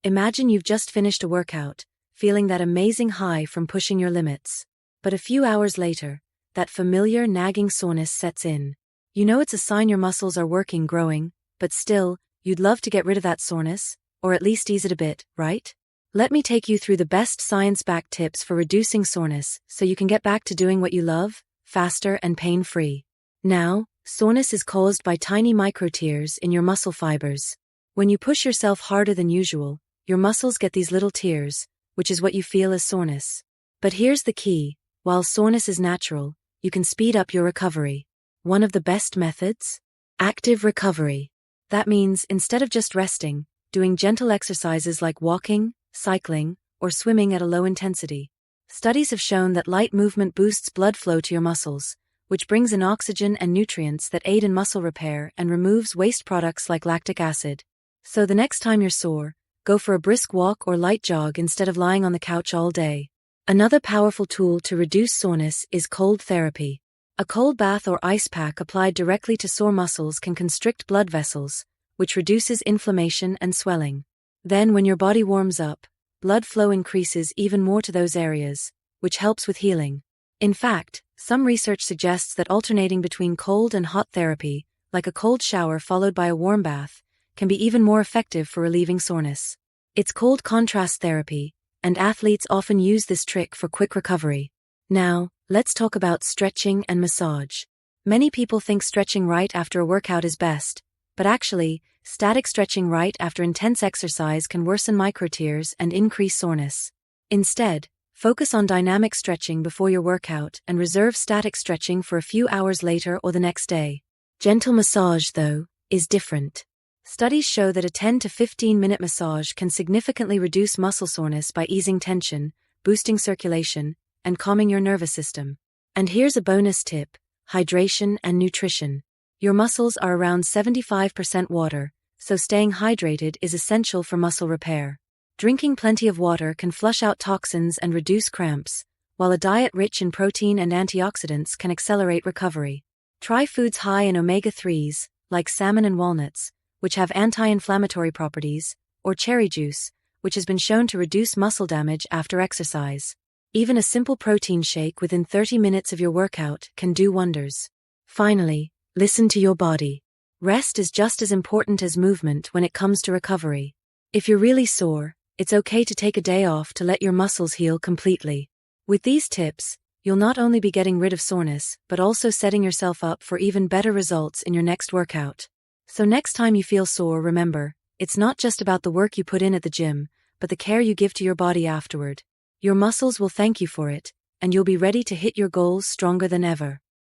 Imagine you've just finished a workout, feeling that amazing high from pushing your limits. But a few hours later, that familiar nagging soreness sets in. You know it's a sign your muscles are growing, but still, you'd love to get rid of that soreness, or at least ease it a bit, right? Let me take you through the best science-backed tips for reducing soreness so you can get back to doing what you love, faster and pain-free. Now, soreness is caused by tiny micro-tears in your muscle fibers. When you push yourself harder than usual, your muscles get these little tears, which is what you feel as soreness. But here's the key: while soreness is natural, you can speed up your recovery. One of the best methods? Active recovery. That means, instead of just resting, doing gentle exercises like walking, cycling, or swimming at a low intensity. Studies have shown that light movement boosts blood flow to your muscles, which brings in oxygen and nutrients that aid in muscle repair and removes waste products like lactic acid. So the next time you're sore, go for a brisk walk or light jog instead of lying on the couch all day. Another powerful tool to reduce soreness is cold therapy. A cold bath or ice pack applied directly to sore muscles can constrict blood vessels, which reduces inflammation and swelling. Then when your body warms up, blood flow increases even more to those areas, which helps with healing. In fact, some research suggests that alternating between cold and hot therapy, like a cold shower followed by a warm bath, can be even more effective for relieving soreness. It's cold contrast therapy, and athletes often use this trick for quick recovery. Now, let's talk about stretching and massage. Many people think stretching right after a workout is best, but actually, static stretching right after intense exercise can worsen microtears and increase soreness. Instead, focus on dynamic stretching before your workout and reserve static stretching for a few hours later or the next day. Gentle massage, though, is different. Studies show that a 10 to 15-minute massage can significantly reduce muscle soreness by easing tension, boosting circulation, and calming your nervous system. And here's a bonus tip: hydration and nutrition. Your muscles are around 75% water, so staying hydrated is essential for muscle repair. Drinking plenty of water can flush out toxins and reduce cramps, while a diet rich in protein and antioxidants can accelerate recovery. Try foods high in omega-3s, like salmon and walnuts, which have anti-inflammatory properties, or cherry juice, which has been shown to reduce muscle damage after exercise. Even a simple protein shake within 30 minutes of your workout can do wonders. Finally, listen to your body. Rest is just as important as movement when it comes to recovery. If you're really sore, it's okay to take a day off to let your muscles heal completely. With these tips, you'll not only be getting rid of soreness, but also setting yourself up for even better results in your next workout. So next time you feel sore, remember, it's not just about the work you put in at the gym, but the care you give to your body afterward. Your muscles will thank you for it, and you'll be ready to hit your goals stronger than ever.